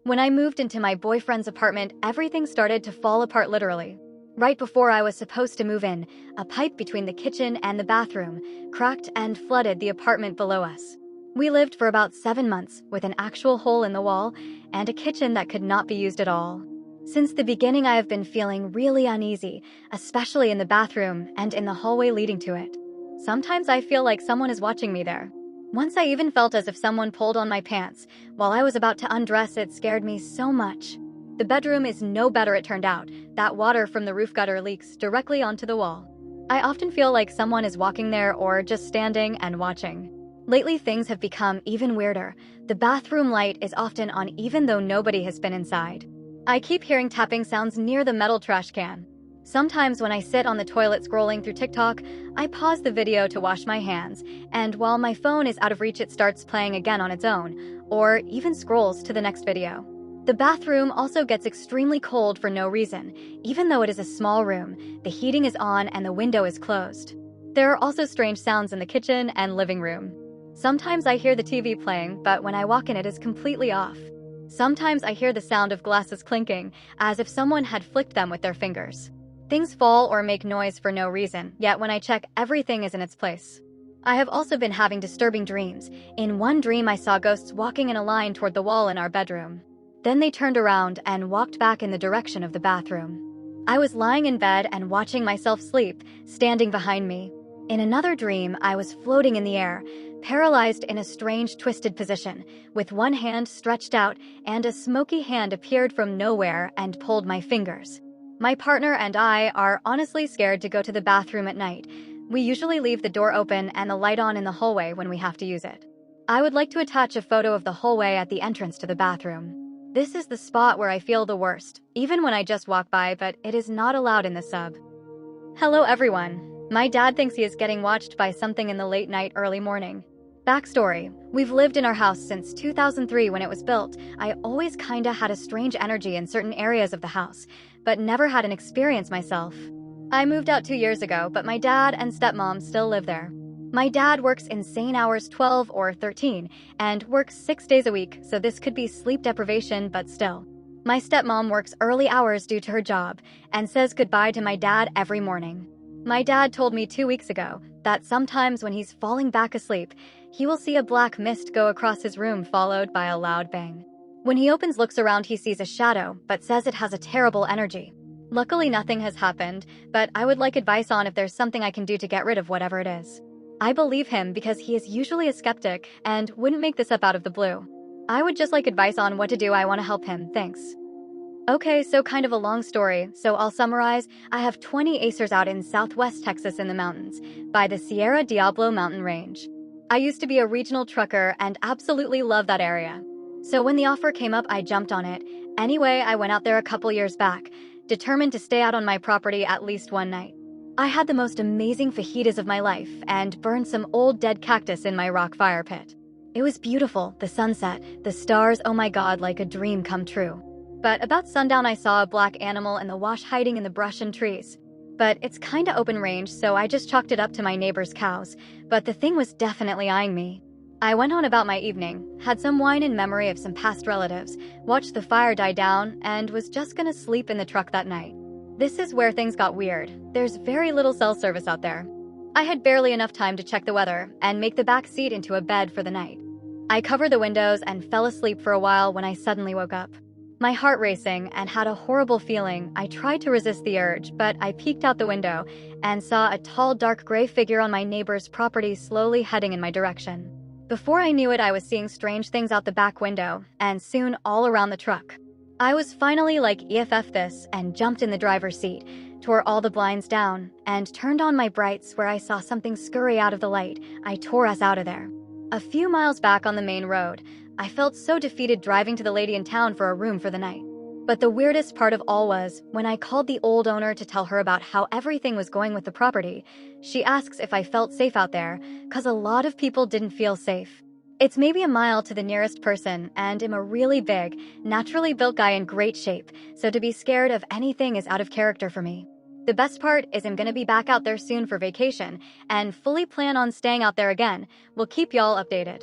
When I moved into my boyfriend's apartment, everything started to fall apart literally. Right before I was supposed to move in, a pipe between the kitchen and the bathroom cracked and flooded the apartment below us. We lived for about 7 months with an actual hole in the wall and a kitchen that could not be used at all. Since the beginning, I have been feeling really uneasy, especially in the bathroom and in the hallway leading to it. Sometimes I feel like someone is watching me there. Once I even felt as if someone pulled on my pants. While I was about to undress, it scared me so much. The bedroom is no better, it turned out. That water from the roof gutter leaks directly onto the wall. I often feel like someone is walking there or just standing and watching. Lately, things have become even weirder. The bathroom light is often on even though nobody has been inside. I keep hearing tapping sounds near the metal trash can. Sometimes when I sit on the toilet scrolling through TikTok, I pause the video to wash my hands, and while my phone is out of reach, it starts playing again on its own, or even scrolls to the next video. The bathroom also gets extremely cold for no reason. Even though it is a small room, the heating is on and the window is closed. There are also strange sounds in the kitchen and living room. Sometimes I hear the TV playing, but when I walk in, it is completely off. Sometimes I hear the sound of glasses clinking, as if someone had flicked them with their fingers. Things fall or make noise for no reason, yet when I check, everything is in its place. I have also been having disturbing dreams. In one dream, I saw ghosts walking in a line toward the wall in our bedroom. Then they turned around and walked back in the direction of the bathroom. I was lying in bed and watching myself sleep, standing behind me. In another dream, I was floating in the air, paralyzed in a strange twisted position, with one hand stretched out, and a smoky hand appeared from nowhere and pulled my fingers. My partner and I are honestly scared to go to the bathroom at night. We usually leave the door open and the light on in the hallway when we have to use it. I would like to attach a photo of the hallway at the entrance to the bathroom. This is the spot where I feel the worst, even when I just walk by, but it is not allowed in the sub. Hello everyone. My dad thinks he is getting watched by something in the late night, early morning. Backstory: we've lived in our house since 2003 when it was built. I always kinda had a strange energy in certain areas of the house, but never had an experience myself. I moved out 2 years ago, but my dad and stepmom still live there. My dad works insane hours, 12 or 13, and works 6 days a week, so this could be sleep deprivation, but still. My stepmom works early hours due to her job, and says goodbye to my dad every morning. My dad told me 2 weeks ago that sometimes when he's falling back asleep, he will see a black mist go across his room followed by a loud bang. When he looks around, he sees a shadow, but says it has a terrible energy. Luckily, nothing has happened, but I would like advice on if there's something I can do to get rid of whatever it is. I believe him because he is usually a skeptic and wouldn't make this up out of the blue. I would just like advice on what to do. I want to help him, thanks. Okay, so kind of a long story, so I'll summarize. I have 20 acres out in southwest Texas in the mountains, by the Sierra Diablo mountain range. I used to be a regional trucker and absolutely love that area. So when the offer came up, I jumped on it. Anyway, I went out there a couple years back, determined to stay out on my property at least one night. I had the most amazing fajitas of my life and burned some old dead cactus in my rock fire pit. It was beautiful, the sunset, the stars, oh my god, like a dream come true. But about sundown, I saw a black animal in the wash hiding in the brush and trees. But it's kinda open range, so I just chalked it up to my neighbor's cows, but the thing was definitely eyeing me. I went on about my evening, had some wine in memory of some past relatives, watched the fire die down, and was just gonna sleep in the truck that night. This is where things got weird. There's very little cell service out there. I had barely enough time to check the weather and make the back seat into a bed for the night. I covered the windows and fell asleep for a while when I suddenly woke up. My heart racing and had a horrible feeling. I tried to resist the urge, but I peeked out the window and saw a tall, dark gray figure on my neighbor's property slowly heading in my direction. Before I knew it, I was seeing strange things out the back window, and soon all around the truck. I was finally like, EFF this, and jumped in the driver's seat, tore all the blinds down, and turned on my brights where I saw something scurry out of the light. I tore us out of there. A few miles back on the main road, I felt so defeated driving to the lady in town for a room for the night. But the weirdest part of all was, when I called the old owner to tell her about how everything was going with the property, she asks if I felt safe out there, cause a lot of people didn't feel safe. It's maybe a mile to the nearest person, and I'm a really big, naturally built guy in great shape, so to be scared of anything is out of character for me. The best part is I'm gonna be back out there soon for vacation, and fully plan on staying out there again. We'll keep y'all updated.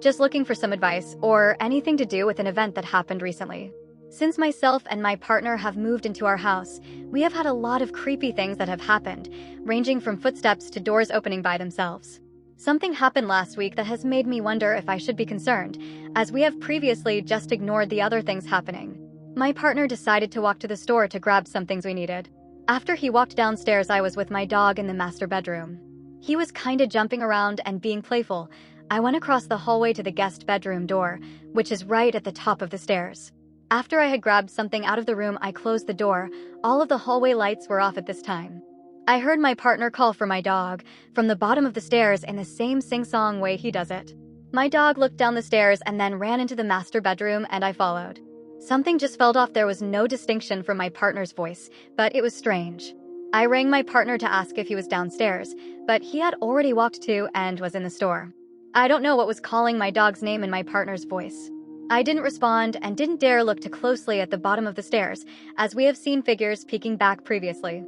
Just looking for some advice or anything to do with an event that happened recently. Since myself and my partner have moved into our house, we have had a lot of creepy things that have happened, ranging from footsteps to doors opening by themselves. Something happened last week that has made me wonder if I should be concerned, as we have previously just ignored the other things happening. My partner decided to walk to the store to grab some things we needed. After he walked downstairs, I was with my dog in the master bedroom. He was kinda jumping around and being playful. I went across the hallway to the guest bedroom door, which is right at the top of the stairs. After I had grabbed something out of the room, I closed the door. All of the hallway lights were off at this time. I heard my partner call for my dog from the bottom of the stairs in the same sing-song way he does it. My dog looked down the stairs and then ran into the master bedroom, and I followed. Something just felt off. There was no distinction from my partner's voice, but it was strange. I rang my partner to ask if he was downstairs, but he had already walked to and was in the store. I don't know what was calling my dog's name in my partner's voice. I didn't respond and didn't dare look too closely at the bottom of the stairs, as we have seen figures peeking back previously.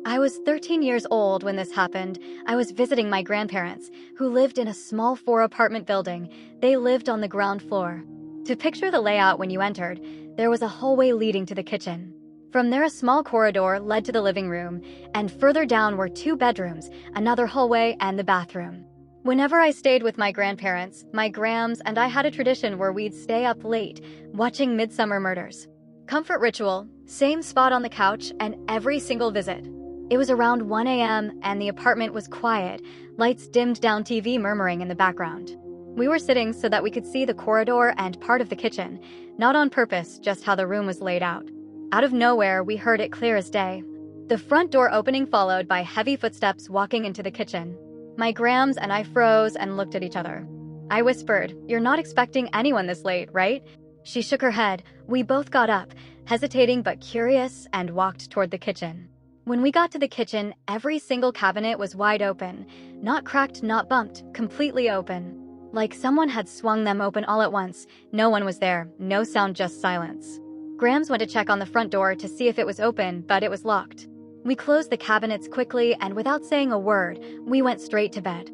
I was 13 years old when this happened. I was visiting my grandparents, who lived in a small 4-apartment building. They lived on the ground floor. To picture the layout when you entered, there was a hallway leading to the kitchen. From there, a small corridor led to the living room, and further down were 2 bedrooms, another hallway, and the bathroom. Whenever I stayed with my grandparents, my grams and I had a tradition where we'd stay up late, watching Midsummer Murders. Comfort ritual, same spot on the couch, and every single visit. It was around 1 a.m. and the apartment was quiet, lights dimmed down, TV murmuring in the background. We were sitting so that we could see the corridor and part of the kitchen, not on purpose, just how the room was laid out. Out of nowhere, we heard it clear as day. The front door opening followed by heavy footsteps walking into the kitchen. My grams and I froze and looked at each other. I whispered, "You're not expecting anyone this late, right?" She shook her head. We both got up, hesitating but curious, and walked toward the kitchen. When we got to the kitchen, every single cabinet was wide open. Not cracked, not bumped, completely open. Like someone had swung them open all at once. No one was there, no sound, just silence. Grams went to check on the front door to see if it was open, but it was locked. We closed the cabinets quickly, and without saying a word, we went straight to bed.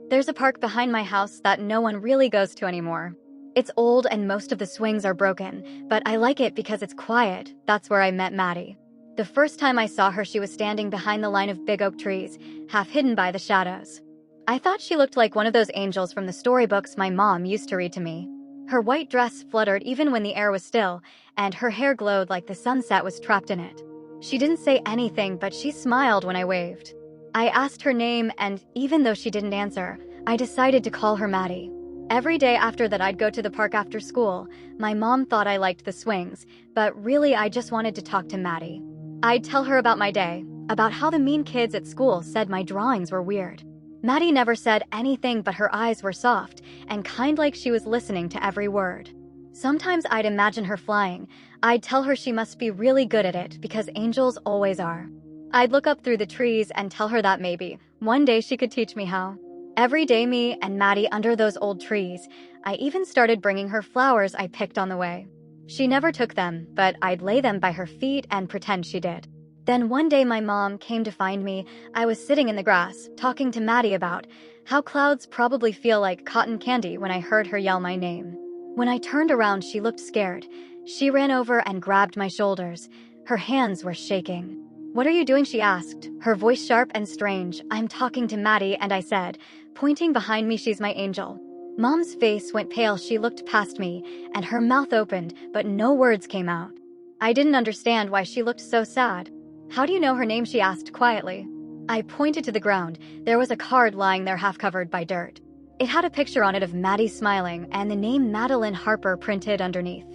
There's a park behind my house that no one really goes to anymore. It's old and most of the swings are broken, but I like it because it's quiet. That's where I met Maddie. The first time I saw her, she was standing behind the line of big oak trees, half hidden by the shadows. I thought she looked like one of those angels from the storybooks my mom used to read to me. Her white dress fluttered even when the air was still, and her hair glowed like the sunset was trapped in it. She didn't say anything, but she smiled when I waved. I asked her name, and even though she didn't answer, I decided to call her Maddie. Every day after that, I'd go to the park after school. My mom thought I liked the swings, but really I just wanted to talk to Maddie. I'd tell her about my day, about how the mean kids at school said my drawings were weird. Maddie never said anything, but her eyes were soft and kind, like she was listening to every word. Sometimes I'd imagine her flying. I'd tell her she must be really good at it because angels always are. I'd look up through the trees and tell her that maybe one day she could teach me how. Every day, me and Maddie under those old trees. I even started bringing her flowers I picked on the way. She never took them, but I'd lay them by her feet and pretend she did. Then one day my mom came to find me. I was sitting in the grass, talking to Maddie about how clouds probably feel like cotton candy when I heard her yell my name. When I turned around, she looked scared. She ran over and grabbed my shoulders. Her hands were shaking. "What are you doing?" she asked, her voice sharp and strange. "I'm talking to Maddie," and I said, pointing behind me, "She's my angel." Mom's face went pale. She looked past me, and her mouth opened, but no words came out. I didn't understand why she looked so sad. "How do you know her name?" she asked quietly. I pointed to the ground. There was a card lying there, half covered by dirt. It had a picture on it of Maddie smiling and the name Madeline Harper printed underneath.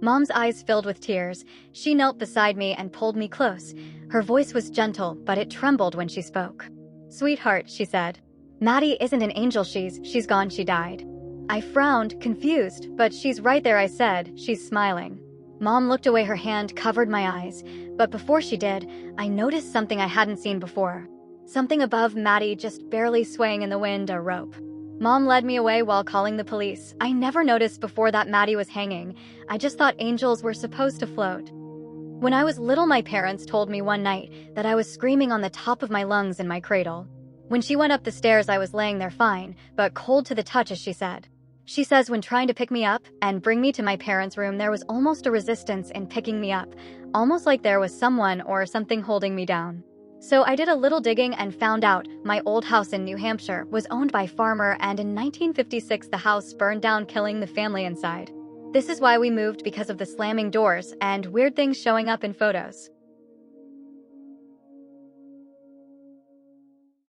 Mom's eyes filled with tears. She knelt beside me and pulled me close. Her voice was gentle, but it trembled when she spoke. "Sweetheart," she said, "Maddie isn't an angel. She's gone. She died." I frowned, confused. "But she's right there," I said. "She's smiling." Mom looked away, her hand covered my eyes. But before she did, I noticed something I hadn't seen before. Something above Maddie, just barely swaying in the wind, a rope. Mom led me away while calling the police. I never noticed before that Maddie was hanging. I just thought angels were supposed to float. When I was little, my parents told me one night that I was screaming on the top of my lungs in my cradle. When she went up the stairs, I was laying there fine, but cold to the touch, as she said. She says when trying to pick me up and bring me to my parents' room, there was almost a resistance in picking me up, almost like there was someone or something holding me down. So I did a little digging and found out my old house in New Hampshire was owned by a farmer, and in 1956 the house burned down, killing the family inside. This is why we moved, because of the slamming doors and weird things showing up in photos.